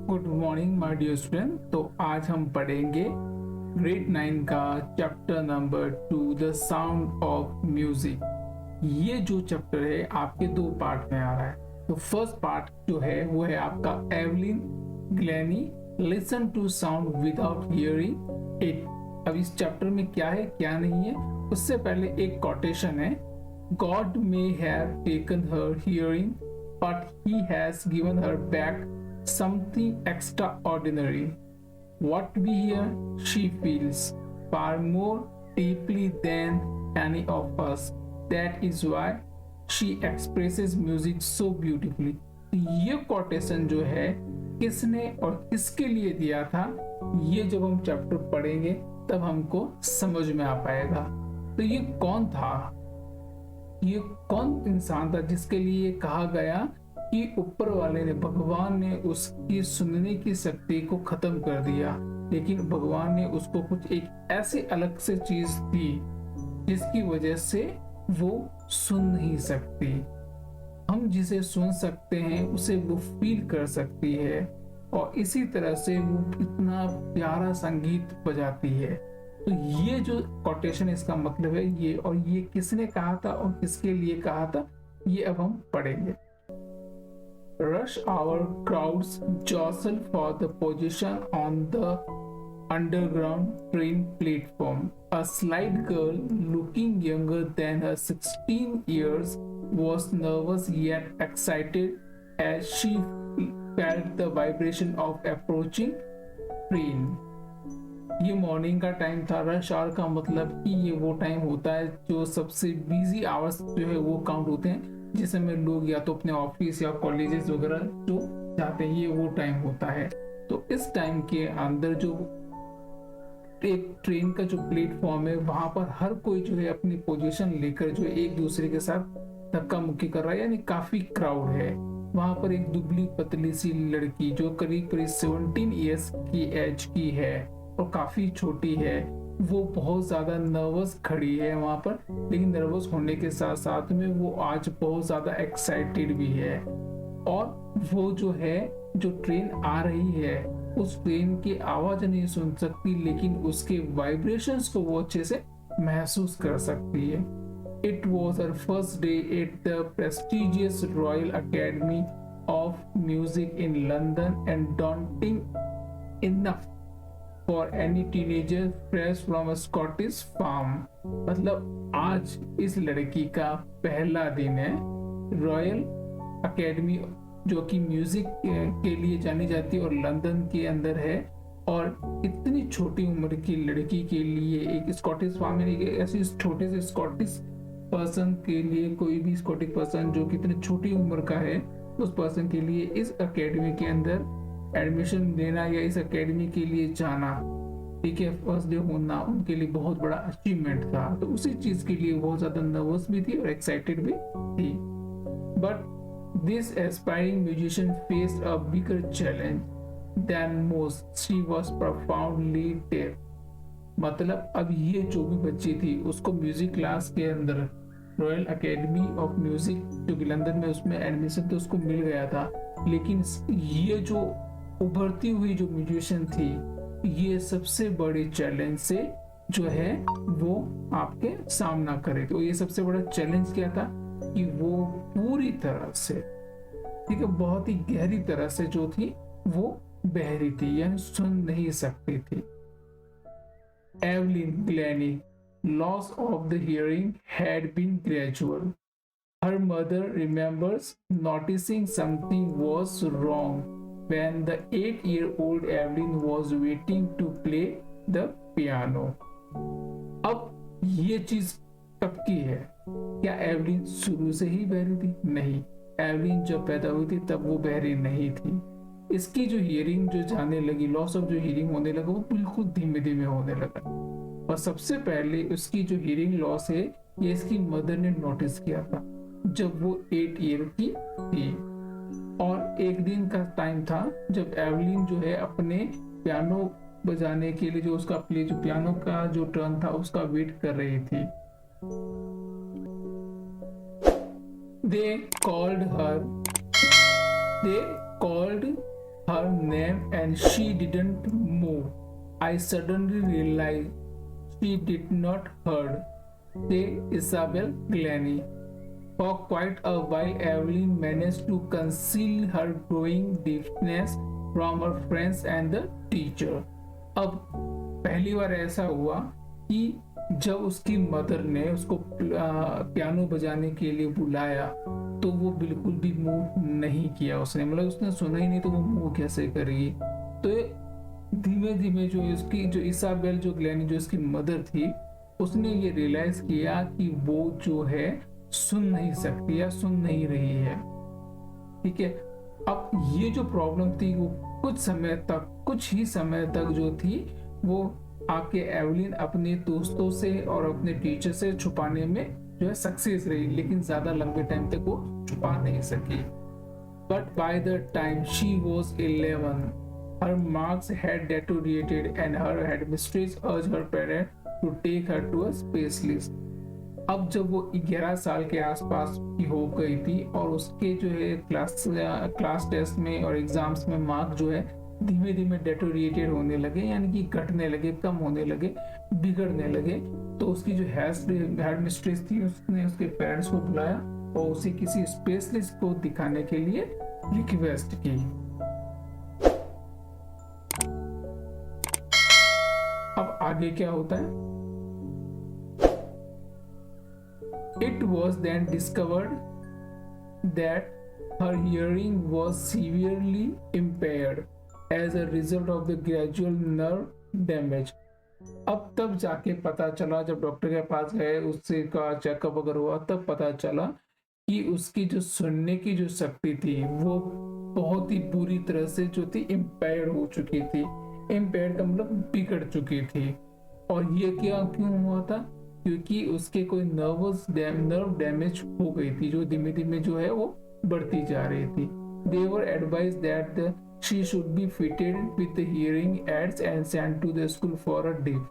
Good morning my dear student. तो आज हम पढ़ेंगे ग्रेड 9 का chapter number 2 the sound of music. ये जो चैप्टर है आपके दो पार्ट में आ रहा है। तो फर्स्ट पार्ट जो है वो है आपका Evelyn Glennie listen to sound without hearing it. अब इस चैप्टर में क्या है क्या नहीं है उससे पहले एक कोटेशन है। God may have taken her hearing but he has given her back something extraordinary. What we hear, she feels far more deeply than any of us. That is why she expresses music so beautifully. ये quotation जो है किसने और किसके लिए दिया था, ये जब हम चैप्टर पढ़ेंगे तब हमको समझ में आ पाएगा। तो ये कौन था, ये कौन इंसान था जिसके लिए कहा गया कि ऊपर वाले ने, भगवान ने उसकी सुनने की शक्ति को खत्म कर दिया, लेकिन भगवान ने उसको कुछ एक ऐसी अलग से चीज दी जिसकी वजह से वो सुन नहीं सकती। हम जिसे सुन सकते हैं उसे वो फील कर सकती है और इसी तरह से वो इतना प्यारा संगीत बजाती है। तो ये जो कोटेशन इसका मतलब है ये, और ये किसने कहा था और किसके लिए कहा था ये अब हम पढ़ेंगे। Rush hour crowds jostle for the position on the underground train platform. A slight girl looking younger than her 16 years was nervous yet excited as she felt the vibration of approaching train. ये morning का time था। Rush our का मतलब कि ये वो time होता है जो सबसे बिजी आवर्स जो है वो काउंट होते हैं, जिस समय लोग या तो अपने ऑफिस या कॉलेजेस वगैरह जो जाते हैं, ये वो टाइम होता है। तो इस टाइम के अंदर जो एक ट्रेन का जो प्लेटफॉर्म है वहां पर हर कोई जो है अपनी पोजीशन लेकर जो एक दूसरे के साथ धक्का मुक्की कर रहा है, यानी काफी क्राउड है। वहां पर एक दुबली पतली सी लड़की जो करीब करीब 17 ईयर्स की एज की है और काफी छोटी है, वो बहुत ज्यादा नर्वस खड़ी है वहां पर। लेकिन नर्वस होने के साथ साथ में वो आज बहुत ज्यादा एक्साइटेड भी है। और वो जो है, जो ट्रेन आ रही है उस ट्रेन की आवाज नहीं सुन सकती, लेकिन उसके वाइब्रेशंस को वो अच्छे से महसूस कर सकती है। It was her first day at the prestigious Royal Academy of Music in London and daunting enough for any teenager fresh from a Scottish farm. मतलब आज इस लड़की का पहला दिन है। रॉयल अकेडमी जो कि म्यूजिक के लिए जानी जाती है और लंदन के अंदर है, और इतनी छोटी उम्र की लड़की के लिए एक स्कॉटिश फार्म, यानी ऐसी छोटे से स्कॉटिश पर्सन के लिए, कोई भी स्कॉटिश पर्सन जो कि इतनी छोटी उम्र का है उस पर्सन के लिए इस अकेडमी के अंदर एडमिशन लेना या इस एकेडमी के लिए जाना, ठीक है, फर्स्ट डे होना उनके लिए बहुत बड़ा अचीवमेंट था। तो उसी चीज के लिए बहुत ज्यादा नर्वस भी थी और एक्साइटेड भी थी। But this aspiring musician faced a bigger challenge than most. She was profoundly deaf. मतलब अब ये जो भी बच्ची थी उसको म्यूजिक क्लास के अंदर रॉयल एकेडमी ऑफ म्यूजिक जो कि लंदन में उसमें एडमिशन तो उसको मिल गया था, लेकिन ये जो उभरती हुई जो म्यूजिशियन थी ये सबसे बड़े चैलेंज से जो है वो आपके सामना करे। तो ये सबसे बड़ा चैलेंज क्या था कि वो पूरी तरह से, ठीक है, बहुत ही गहरी तरह से जो थी वो बहरी थी, यानी सुन नहीं सकती थी। Evelyn Glennie loss of the hearing had been gradual. Her mother remembers noticing something was wrong when the 8-year-old Evelyn was waiting to play the piano. अब ये चीज कब की है? क्या एवलिन शुरू से ही बहरी थी? नहीं, एवलिन जब पैदा हुई थी तब वो बहरी नहीं थी। इसकी जो हियरिंग जो जाने लगी, लॉस ऑफ जो हियरिंग होने लगा वो बिल्कुल धीमे धीमे होने लगा। और सबसे पहले उसकी जो हियरिंग लॉस है ये इसकी मदर ने नोटिस किया था जब वो 8 ईयर की थी। और एक दिन का टाइम था जब एवलिन जो है अपने पियानो बजाने के लिए, जो उसका प्ले, जो पियानो का जो टर्न था उसका वेट कर रही थी। They called her name and she didn't move. I suddenly realized she did not heard, said Isabel Glennie. For quite a while, Evelyn managed to conceal her growing deafness from her friends and the teacher. अब पहली बार ऐसा हुआ कि जब उसकी mother ने उसको piano बजाने के लिए बुलाया तो वो बिल्कुल भी मूव नहीं किया उसने, मतलब उसने सुना ही नहीं तो वो मूव कैसे करेगी। तो धीमे धीमे जो इसकी जो इसाबेल जो ग्लैनी जो इसकी मदर थी उसने ये रियलाइज किया कि वो जो है सुन नहीं सकती या सुन नहीं रही है। ठीक है, अब ये जो प्रॉब्लम थी वो कुछ ही समय तक जो थी वो आपके एवलिन अपने दोस्तों से और अपने टीचर से छुपाने में जो है सक्सेस रही, लेकिन ज्यादा लंबे टाइम तक वो छुपा नहीं सकी। But by the time she was 11, her marks had deteriorated and her headmistress urged her parents to take her to a specialist. अब जब वो 11 साल के आसपास की हो गई थी और उसके जो है क्लास टेस्ट में और एग्जाम्स में मार्क जो है धीमे धीमे डेटोरिएटेड होने लगे, यानी कि घटने लगे, कम होने लगे, बिगड़ने लगे, तो उसकी जो हेड मिस्ट्रेस थी उसने उसके पेरेंट्स को बुलाया और उसे किसी स्पेशलिस्ट को दिखाने के लिए रिक्वेस्ट की। अब आगे क्या होता है? It was then discovered that her hearing was severely impaired as a result of the gradual nerve damage. अब तब जाके पता चला, जब डॉक्टर के पास गए, उससे का चेकअप अगर हुआ तब पता चला कि उसकी जो सुनने की जो शक्ति थी वो बहुत ही बुरी तरह से जो थी इम्पेयर हो चुकी थी। इम्पेयर का मतलब बिगड़ चुकी थी। और ये क्या क्यों हुआ था? क्योंकि उसके कोई नर्व डैमेज हो गई थी जो धीमे धीमे जो है वो बढ़ती जा रही थी। They were advised that she should be fitted with the hearing aids and sent to the school for a deaf.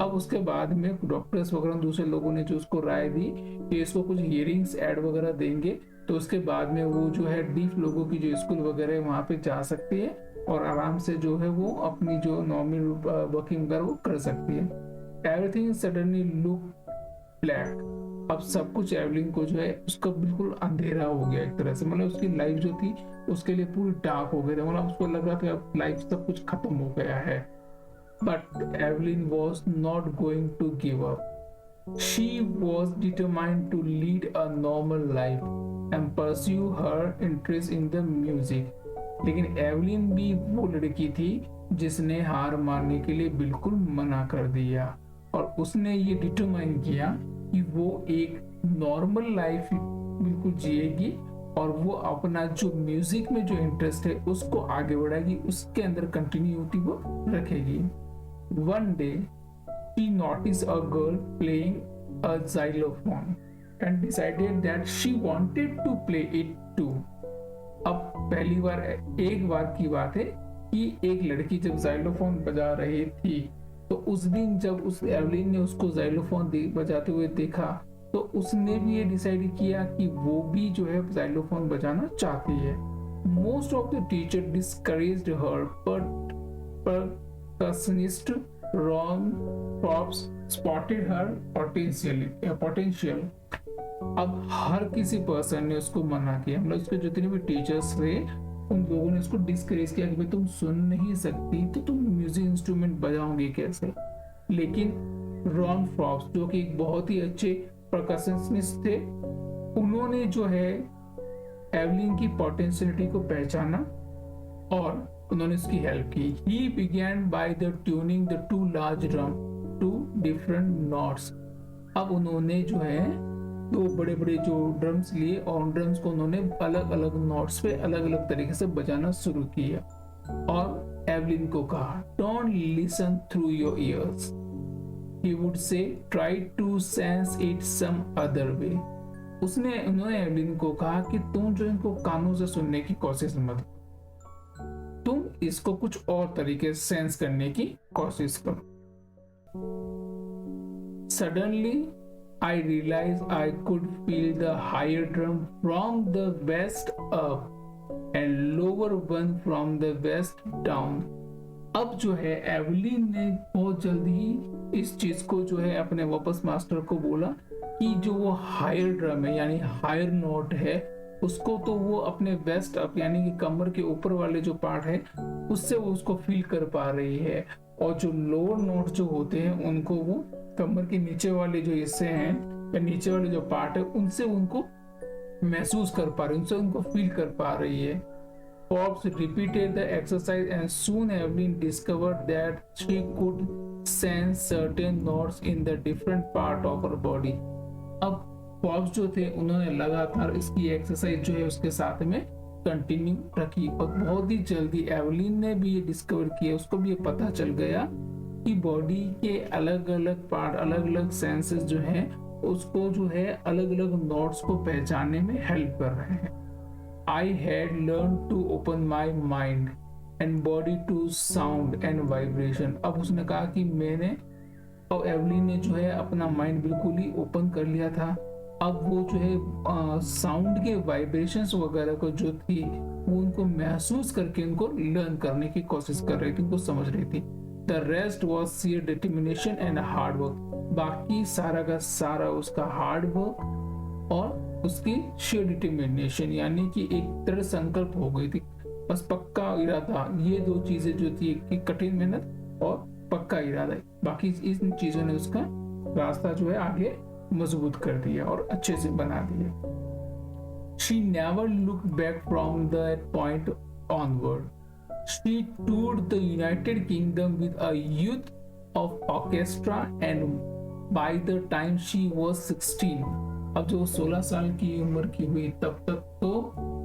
अब उसके बाद में डॉक्टर्स वगैरह दूसरे लोगों ने जो उसको राय दी कि इसको कुछ हियरिंग्स एड वगैरह देंगे तो उसके बाद में वो जो है डीफ लोगों की जो स्कूल वगैरह है वहाँ पे जा सकती है और आराम से जो है वो अपनी जो नॉर्मल वर्किंग वगैरह वो कर सकती है। Everything suddenly look black. अब सब कुछ एवलिन को जो है उसका बिल्कुल अंधेरा हो गया एक तरह से, मतलब उसकी लाइफ जो थी उसके लिए पूरी डार्क हो गई थी, मतलब उसको लग रहा था अब लाइफ सब कुछ खत्म हो गया है। But Evelyn was not going to give up. She was determined to lead a normal life and pursue her interest in the music. लेकिन एवलिन भी वो लड़की थी जिसने हार मानने के लिए बिल्कुल मना कर दिया और उसने ये डिटरमाइन किया कि वो एक नॉर्मल लाइफ बिल्कुल जिएगी और वो अपना जो म्यूजिक में जो इंटरेस्ट है उसको आगे बढ़ाएगी, उसके अंदर कंटिन्यूटी वो रखेगी। One day she notice a girl playing a xylophone and decided that she wanted to play it too. अब पहली बार एक बार की बात है कि एक लड़की जब xylophone बजा रही थी तो उस दिन जब उस एवलिन ने उसको xylophone बजाते हुए देखा तो उसने भी ये डिसाइड किया कि वो भी जो है xylophone बजाना चाहती है। Most of the teacher discouraged her but percussionist Ron Forbes spotted her potential. अब हर किसी पर्सन ने उसको मना किया, मतलब उसके जितने भी टीचर्स थे उन लोगों ने उसको डिस्करेज किया कि भाई तुम सुन नहीं सकती तो तुम म्यूजिक इंस्ट्रूमेंट बजाओगे कैसे। लेकिन रॉन फ्रॉप्स जो कि एक बहुत ही अच्छे परकशनिस्ट थे, उन्होंने जो है एवलिन की पोटेंशियलिटी को पहचाना और उन्होंने उसकी हेल्प की। He began by the tuning the two large drum to different notes. अब उन्होंने जो है दो बड़े बड़े जो ड्रम्स लिए और उन ड्रम्स को उन्होंने अलग अलग नोट्स पे अलग अलग तरीके से बजाना शुरू किया और एवलिन को कहा don't listen through your ears, he would say try to sense it some other way. उन्होंने एवलिन को कहा कि तुम जो इनको कानों से सुनने की कोशिश मत, तुम इसको कुछ और तरीके से सेंस करने की कोशिश करो। Suddenly I realized I could feel the higher drum from the west up and low lower one from the west down। अब जो है एवलिन ने बहुत जल्दी ही इस चीज को जो है अपने वापस मास्टर को बोला कि जो वो हायर ड्रम है यानी हायर नोट है उसको तो वो अपने वेस्ट अप यानी कि कमर के ऊपर वाले जो पार्ट है उससे वो उसको फील कर पा रही है, और जो लोअर नोट जो होते हैं उनको वो कमर के नीचे वाले जो हिस्से हैं या नीचे वाले जो पार्ट है उनसे उनको महसूस कर पा रही है, उनसे उनको फील कर पा रही है। Forbes repeated the exercise and soon Evelyn discovered that she could sense certain notes in the different part of her body। अब फॉर्ब्स जो थे उन्होंने लगातार इसकी एक्सरसाइज जो है उसके साथ में कंटिन्यू रखी, और बहुत ही जल्दी एवलिन ने भी ये डिस्कवर किया, उसको भी ये पता चल गया कि बॉडी के अलग अलग पार्ट अलग अलग सेंसेस जो हैं उसको जो है अलग अलग नोट्स को पहचानने में हेल्प कर रहे हैं। I had learned to open my mind and body to sound and vibration। अब उसने कहा कि मैंने और एवलिन ने जो है अपना माइंड बिल्कुल ही ओपन कर लिया था। अब वो जो है साउंड के वाइब्रेशंस वगैरह को जो थी वो उनको महसूस करके उनको लर्न करने की कोशिश कर रही थी, उनको समझ रही थी। The rest was sheer determination and hard work. बाकी सारा का सारा उसका हार्ड वर्क और उसकी sheer determination यानी कि एक दृढ़ संकल्प हो गई थी, बस पक्का इरादा। ये दो चीजें जो थी कि कठिन मेहनत और पक्का इरादा, बाकी इन चीजों ने उसका रास्ता जो है आगे मजबूत कर दिया और अच्छे से बना दिया। She never looked back from that point onward। She toured the United Kingdom with a youth of orchestra and by the time she was 16, अब जो 16 साल की उम्र की हुई तब तक तो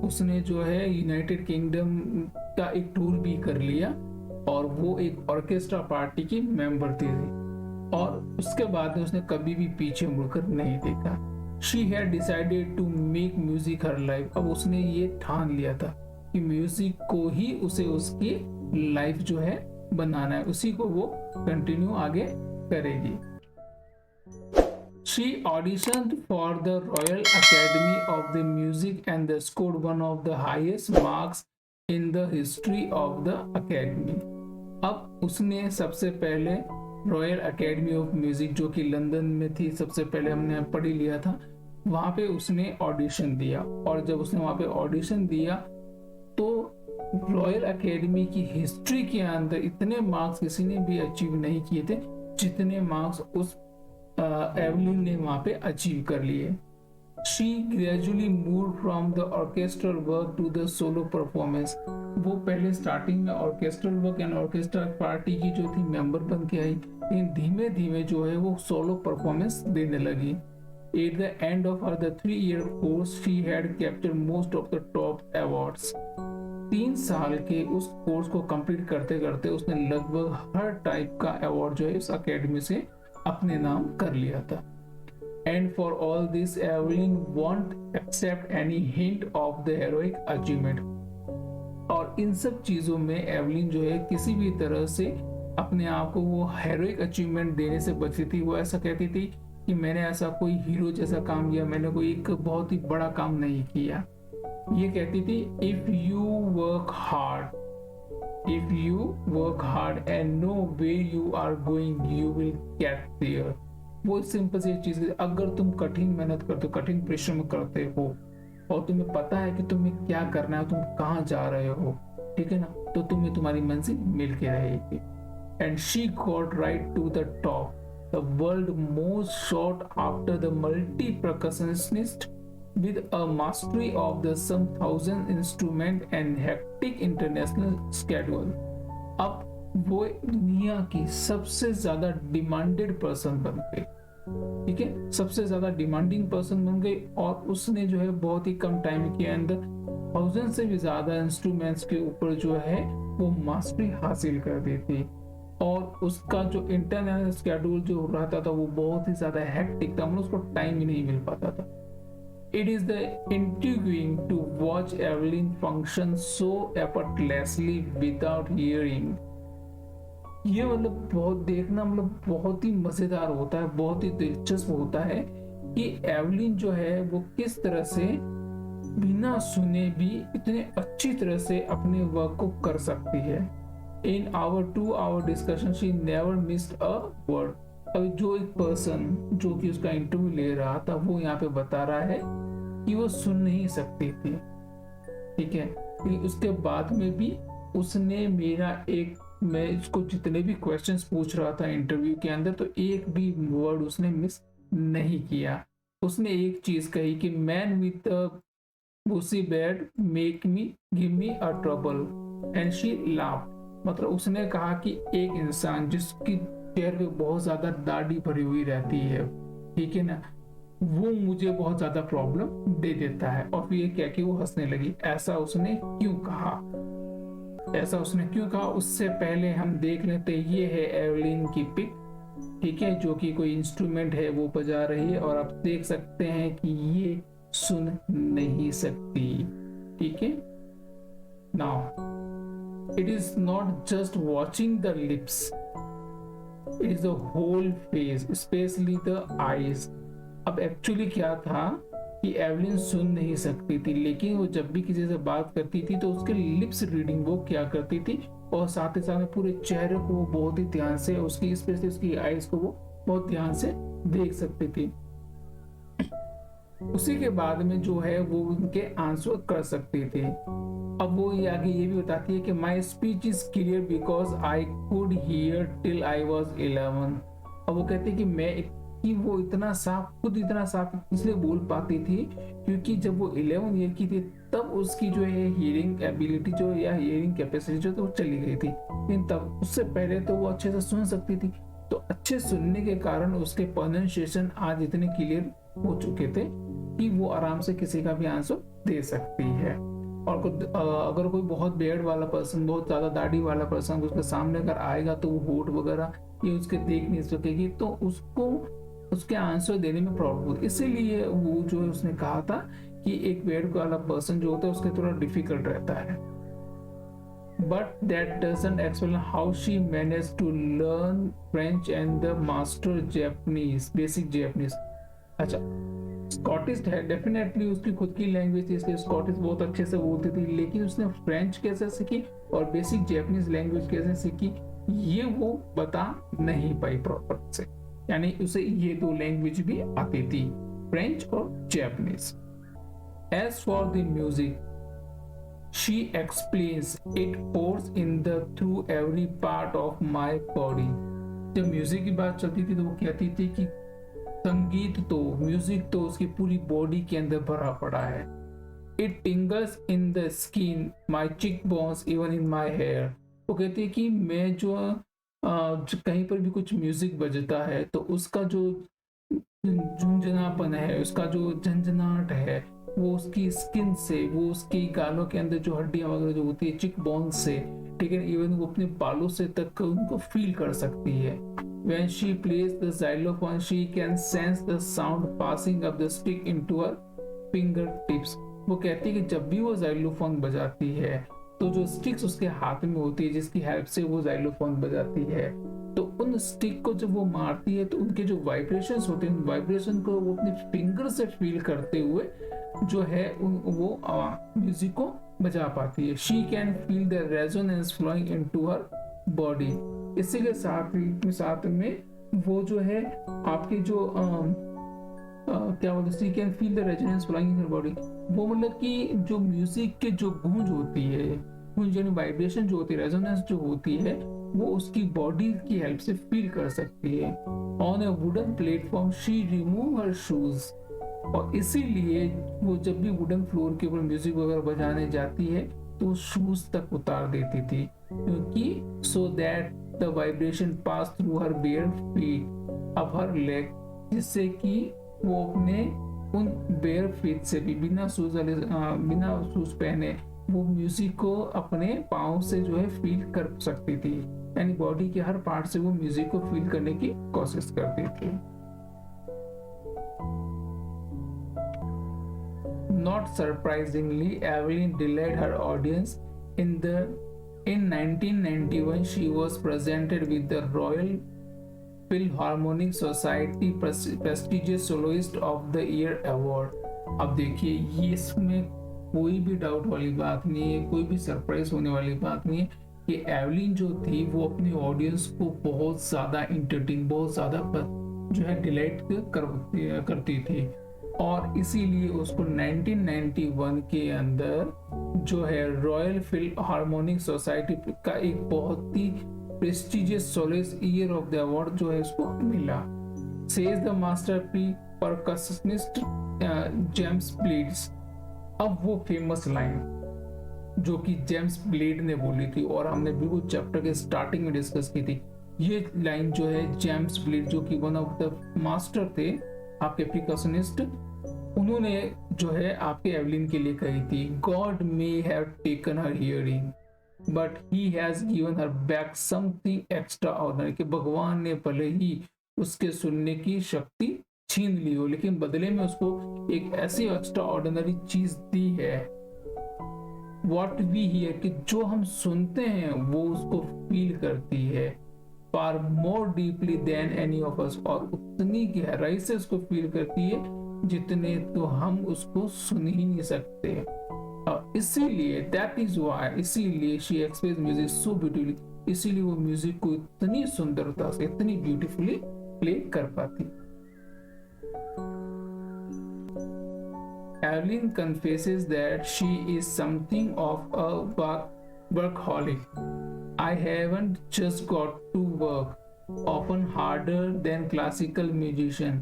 उसने जो है यूनाइटेड किंगडम का एक टूर भी कर लिया और वो एक ऑर्केस्ट्रा पार्टी की मेंबर थी, और उसके बाद उसने कभी भी पीछे मुड़कर नहीं देखा। She had decided to make music her life। अब उसने ये ठान लिया था कि म्यूजिक को ही उसे उसकी लाइफ जो है बनाना है, उसी को वो कंटिन्यू आगे करेगी। She auditioned for the Royal Academy of the Music and scored one of the highest marks in the history of the Academy। अब उसने सबसे पहले रॉयल एकेडमी ऑफ म्यूजिक जो कि लंदन में थी, सबसे पहले हमने पढ़ ही लिया था, वहां पे उसने ऑडिशन दिया, और जब उसने वहां पे ऑडिशन दिया तो रॉयल एकेडमी की हिस्ट्री के अंदर इतने मार्क्स किसी ने भी अचीव नहीं किए थे जितने मार्क्स उस एवलिन ने वहां पे अचीव कर लिए। She gradually moved from the orchestral work to the solo performance। वो पहले स्टार्टिंग में orchestral work and orchestra party की जो थी मेंबर बन के आई, लेकिन धीमे धीमे जो है वो सोलो परफॉर्मेंस देने लगी। At the end of her 3-year course, she had captured most of the top awards। 3 साल के उस कोर्स को कंप्लीट करते करते उसने लगभग हर टाइप का अवार्ड जो है इस अकेडमी से अपने नाम कर लिया था। And for all this, Evelyn won't accept any hint of the heroic achievement। और इन सब चीजों में एवलिन जो है किसी भी तरह से अपने आप को वो हेरोइक अचीवमेंट देने से बचती थी। वो ऐसा कहती थी कि मैंने ऐसा कोई हीरो जैसा काम किया, मैंने कोई एक बहुत ही बड़ा काम नहीं किया। ये कहती थी if you work hard and know way you are going you will get there. वो सिंपल सी चीज है, अगर तुम कठिन मेहनत करते हो, कठिन परिश्रम करते हो और तुम्हें पता है कि तुम्हें क्या करना है, तुम कहाँ जा रहे हो, ठीक है ना, तो तुम्हें तुम्हारी मंजिल मिल के रहेगी। And she got right to the top, the world most sought after the multi percussionist with a mastery of the some 1000 instrument and hectic international schedule। अब वो दुनिया की सबसे ज्यादा डिमांडेड पर्सन बन गई, ठीक है, सबसे ज्यादा डिमांडिंग पर्सन बन गई, और उसने जो है बहुत ही कम टाइम के अंदर 1000 से भी ज्यादा इंस्ट्रूमेंट्स के ऊपर जो है वो मास्टरी हासिल कर दी थी। और उसका जो इंटरनेशनल स्केड्यूल जो रहता था वो बहुत ही ज्यादा हेक्टिक था, मतलब उसको टाइम ही नहीं मिल पाता था। It is the intriguing to watch Evelyn function so effortlessly without hearing। ये मतलब बहुत देखना मतलब बहुत ही मजेदार होता है, बहुत ही दिलचस्प होता है कि एवलिन जो है वो किस तरह से बिना सुने भी इतने अच्छी तरह से अपने वर्क को कर सकती है। In our 2 hour discussion she never missed a word. अभी जो एक पर्सन जो कि उसका इंटरव्यू ले रहा था वो यहाँ पे बता रहा है कि वो सुन नहीं सकती थी, ठीक है। लेकिन उसके बाद में भी उसने मैं इसको जितने भी क्वेश्चंस पूछ रहा था इंटरव्यू के अंदर, तो एक भी वर्ड उसने मिस नहीं किया। उसने एक चीज कही कि man with pussy bed make me give me a trouble and she laugh. मतलब उसने कहा कि एक इंसान जिसकी चेहरे पे बहुत ज्यादा दाढ़ी भरी हुई रहती है, ठीक है ना, वो मुझे बहुत ज्यादा प्रॉब्लम दे देता है। और फिर ये क्या कि वो हंसने लगी। ऐसा उसने क्यों कहा? उससे पहले हम देख लेते, ये है एवलिन की पिक, ठीक है, जो कि कोई इंस्ट्रूमेंट है वो बजा रही है और आप देख सकते हैं कि ये सुन नहीं सकती, ठीक है। Now it is not just watching the lips, it is the whole face, especially the eyes. अब एक्चुअली क्या था कि एवलिन सुन नहीं सकती थी, लेकिन वो जब भी किसी से बात करती थी तो उसके लिप्स रीडिंग वो क्या करती थी, और साथ ही साथ में पूरे चेहरे को वो बहुत ही ध्यान से, उसकी स्पेशली उसकी आईज को वो बहुत ध्यान से देख सकती थी। उसी के बाद में जो है वो उनके आंसर कर सकती थी। अब वो ये आगे ये भी बताती है कि my speech is clear because I could hear till I was 11। अब वो कहती है कि वो इतना साफ इसलिए बोल पाती थी क्योंकि जब वो 11 ईयर की थी तब उसकी जो है हियरिंग एबिलिटी जो या हियरिंग कैपेसिटी जो तो वो चली गई थी, लेकिन तब उससे पहले तो वो अच्छे से सुन सकती थी। तो अच्छे सुनने के कारण उसके प्रोनाउंसिएशन आज इतने क्लियर हो चुके थे कि वो आराम से किसी का भी आंसर दे सकती है। और अगर कोई बहुत बेयर्ड वाला पर्सन, बहुत ज्यादा दाढ़ी वाला पर्सन उसके सामने अगर आएगा तो वो होठ वगैरह ये उसके देख नहीं सकेगी, तो उसको उसके आंसर देने में प्रॉब्लम होती। इसीलिए वो जो है उसने कहा था कि एक बेयर्ड वाला पर्सन जो होता है उसके थोड़ा डिफिकल्ट रहता है। But that doesn't explain how she managed to learn French and the master Japanese, basic Japanese। अच्छा, स्कॉटिश है, डेफिनेटली उसकी खुद की लैंग्वेज थी इसलिए स्कॉटिश बहुत अच्छे से बोलती थी, लेकिन उसने फ्रेंच कैसे सीखी और बेसिक जैपनीज लैंग्वेज कैसे सीखी ये वो बता नहीं पाई प्रॉपर से। यानी उसे ये 2 लैंग्वेज भी आती थी, फ्रेंच और Japanese. As for the music she explains it pours in the through every part of my body। जब म्यूजिक की बात चलती थी तो वो कहती थी कि म्यूजिक तो उसकी पूरी बॉडी के अंदर भरा पड़ा है। It tingles in the skin my cheek bones even in my hair. वो कहती है कि मैं जो कहीं पर भी कुछ म्यूजिक बजता है तो उसका जो झुंझुनापन है, उसका जो झंझनाहट है, वो उसकी स्किन से, वो उसकी गालों के अंदर जो हड्डियां वगैरह जो होती है चिक बोन से, ठीक है, इवन वो अपने बालों से तक उनको फील कर सकती है। When she plays the xylophone, she can sense the sound passing up the stick into her fingertips। वो कहती है कि जब भी वो xylophone बजाती है तो जो स्टिक्स उसके हाथ में होती है जिसकी हेल्प से वो xylophone बजाती है, तो उन स्टिक को जब वो मारती है तो उनके जो वाइब्रेशंस होते हैं, वाइब्रेशन को वो अपने फिंगर से फील करते हुए जो है वो म्यूजिक को बजा पाती है। She can feel the resonance flowing into her body. इसी के साथ में वो जो है आपकी जो क्या बोलते, she can feel the resonance flowing in her body. वो मतलब कि जो म्यूजिक के जो गूंज होती है, गूंज यानी वाइब्रेशन जो होती है, रेजोनेंस जो होती है, वो उसकी बॉडी की हेल्प से फील कर सकती है। On A wooden platform she remove her shoes. और इसीलिए वो जब भी वुडन फ्लोर के ऊपर म्यूजिक वगैरह बजाने जाती है तो शूज तक उतार देती थी, क्योंकि so that the vibration pass through her bare feet up her leg, जिससे कि वो अपने उन बेयर फीट से भी बिना शूज पहने वो म्यूजिक को अपने पाँव से जो है फील कर सकती थी। यानी बॉडी के हर पार्ट से वो म्यूजिक को फील करने की कोशिश करती थी। Not surprisingly, Evelyn delayed her audience. In 1991, she was presented with the Royal Philharmonic Society prestigious Soloist of the Year Award। अब देखिए ये इसमें कोई भी डाउट वाली बात नहीं है, कोई भी सरप्राइज होने वाली बात नहीं है कि एवलिन जो थी वो अपने ऑडियंस को बहुत ज़्यादा इंटरटेन, बहुत ज़्यादा जो है डिलाइट करती थी। और इसीलिए उसको 1991 के अंदर जो है रॉयल फिल्म हार्मोनिक सोसाइटी का एक बहुत ही prestigious soloist year of the award जो है उसको मिला। Says the masterpiece percussionist James Blades. अब वो फेमस लाइन जो कि जेम्स ब्लेड ने बोली थी और हमने बिल्कुल चैप्टर के स्टार्टिंग में डिस्कस की थी, ये लाइन जो है जेम्स ब्लेड जो कि वन ऑफ द मास्टर थे आपके परकशनिस्ट, उन्होंने जो है आपके एवलिन के लिए कही थी, God may have taken her hearing but he has given her back something extra ordinary, कि भगवान ने भले ही उसके सुनने की शक्ति छीन ली हो लेकिन बदले में उसको एक ऐसी एक्स्ट्रा ऑर्डिनरी चीज दी है, व्हाट वी हियर, कि जो हम सुनते हैं वो उसको फील करती है far more deeply than any of us, और उतनी गहराई से उसको फील करती है जितने तो हम उसको सुन ही नहीं सकते। और इसीलिए दैट इज व्हाई, इसीलिए she express music so beautifully, इसीलिए वो म्यूजिक को इतनी सुंदरता से इतनी ब्यूटीफुली प्ले कर पाती। Evelyn confesses that she is something of a workaholic. I haven't just got to work, often harder than classical musician,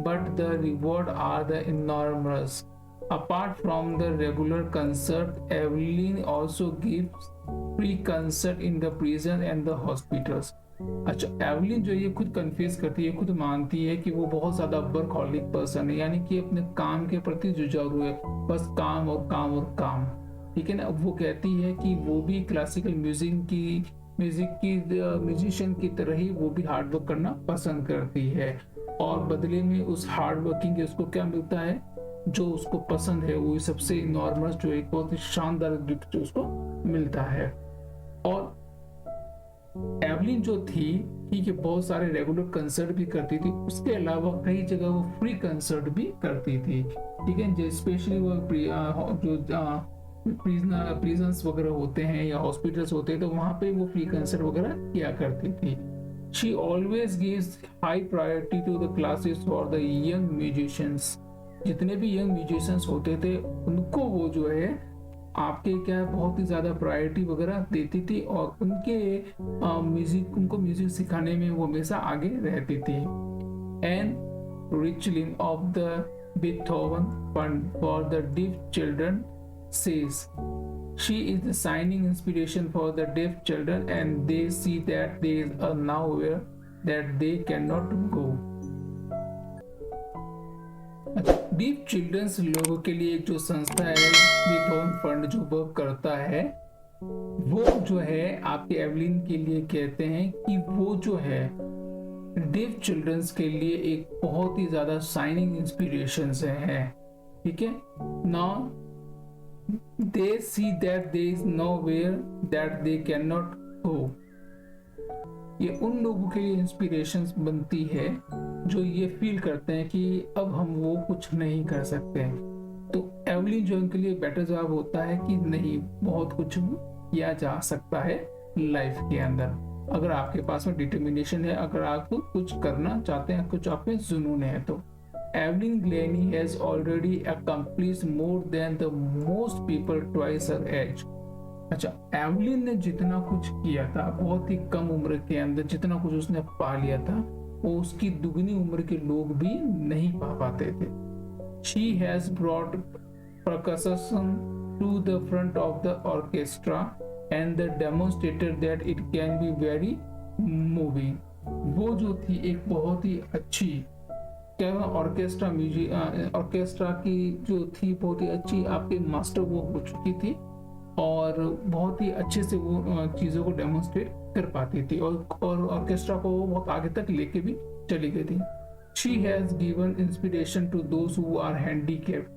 but the reward are the enormous. Apart from the regular concert, Evelyn also gives free concert in the prison and the hospitals. अच्छा, Evelyn जो ये खुद confess करती है, खुद मानती है कि वो बहुत ज्यादा वर्कहॉलिक पर्सन है, यानी कि अपने काम के प्रति जुझारू है, बस काम और काम और काम, ठीक है ना। वो कहती है कि वो भी क्लासिकल म्यूजिशियन की तरह ही वो भी हार्ड वर्क करना पसंद करती है और बदले में उस हार्ड वर्किंग के उसको क्या मिलता है, जो उसको पसंद है, वो सबसे नॉर्मल जो एक बहुत ही शानदार गिफ्ट जो उसको मिलता है। और एवलिन जो थी, ठीक है, बहुत सारे रेगुलर कंसर्ट भी करती थी, उसके अलावा कई जगह वो फ्री कंसर्ट भी करती थी, ठीक है। स्पेशली वो जो प्रिजन्स वगैरह होते हैं या हॉस्पिटल्स होते हैं तो वहां पे वो फ्री कंसर्ट वगैरह किया करती थी। She always gives high priority to the classes for the young musicians. जितने भी यंग म्यूजिशियंस होते थे उनको वो जो है आपके क्या बहुत ही ज्यादा प्रायोरिटी वगैरह देती थी और उनको म्यूजिक सिखाने में वो हमेशा आगे रहती थी। And रिचलिन of the Beethoven fund for the deaf children says she is the shining inspiration for the deaf children and they see that there is a nowhere that they cannot go. Deaf childrens लोगों के लिए एक जो संस्था है Beethoven fund जो work करता है, वो जो है आपके एवलिन के लिए कहते हैं कि वो जो है डीफ चिल्ड्रंस के लिए एक बहुत ही ज्यादा शाइनिंग इंस्पिरेशन है, ठीक है। Now they see that there is nowhere that they can not go. ये उन लोगों के लिए इंस्पिरेशन बनती है जो ये फील करते हैं कि अब हम वो कुछ नहीं कर सकते। तो एवलिन जो उनके लिए बेटर जवाब होता है कि नहीं, बहुत कुछ किया जा सकता है लाइफ के अंदर अगर आपके पास में डिटर्मिनेशन है, अगर आप कुछ करना चाहते हैं, कुछ आप में जुनून है। तो Evelyn Glennie has already accomplished more than the most people twice her age. अच्छा, एवलिन ने जितना कुछ किया था बहुत ही कम उम्र के अंदर, जितना कुछ उसने पा लिया था वो उसकी दुगनी उम्र के लोग भी नहीं पा पाते थे। She has brought percussion to the front of the orchestra and demonstrated that it can be very moving. वो जो थी एक बहुत ही अच्छी क्या ऑर्केस्ट्रा की जो थी बहुत ही अच्छी आपके मास्टर वो हो चुकी थी और बहुत ही अच्छे से वो चीज़ों को डेमोन्स्ट्रेट कर पाती थी और ऑर्केस्ट्रा को वो बहुत आगे तक लेके भी चली गई थी। She has given inspiration to those who are handicapped.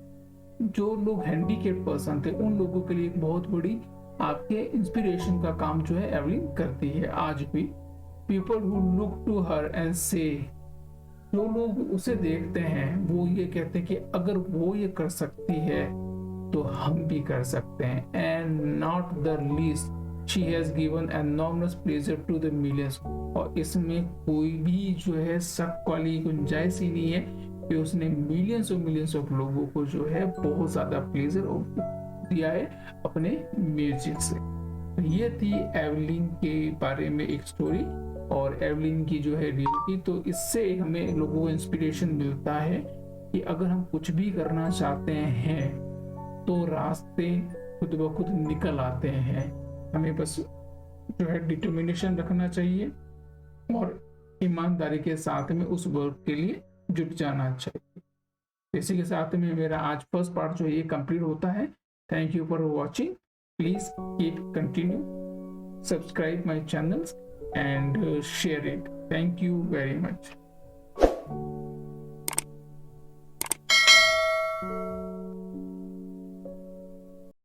जो लोग हैंडीकेप पर्सन थे उन लोगों के लिए एक बहुत बड़ी आपके इंस्पिरेशन का काम जो है एवलिन करती है आज भी। People who look to her and say, जो लोग उसे देखते हैं वो ये कहते हैं कि अगर वो ये कर सकती है तो हम भी कर सकते हैं। And not the least she has given enormous pleasure to the millions. और इसमें कोई भी जो है शक वाली गुंजाइश ही नहीं है कि उसने मिलियंस ऑफ लोगों को जो है बहुत ज्यादा प्लेजर दिया है अपने म्यूजिक से। तो ये थी एवलिन के बारे में एक स्टोरी और एवलिन की जो है रियलिटी। तो इससे हमें लोगों को इंस्पिरेशन मिलता है कि अगर हम कुछ भी करना चाहते हैं तो रास्ते खुद ब खुद निकल आते हैं। हमें बस जो है डिटर्मिनेशन रखना चाहिए और ईमानदारी के साथ में उस वर्क के लिए जुट जाना चाहिए। इसी के साथ में मेरा आज फर्स्ट पार्ट जो है ये कंप्लीट होता है। Thank you for watching. Please keep continue, subscribe my channels and share it. Thank you very much.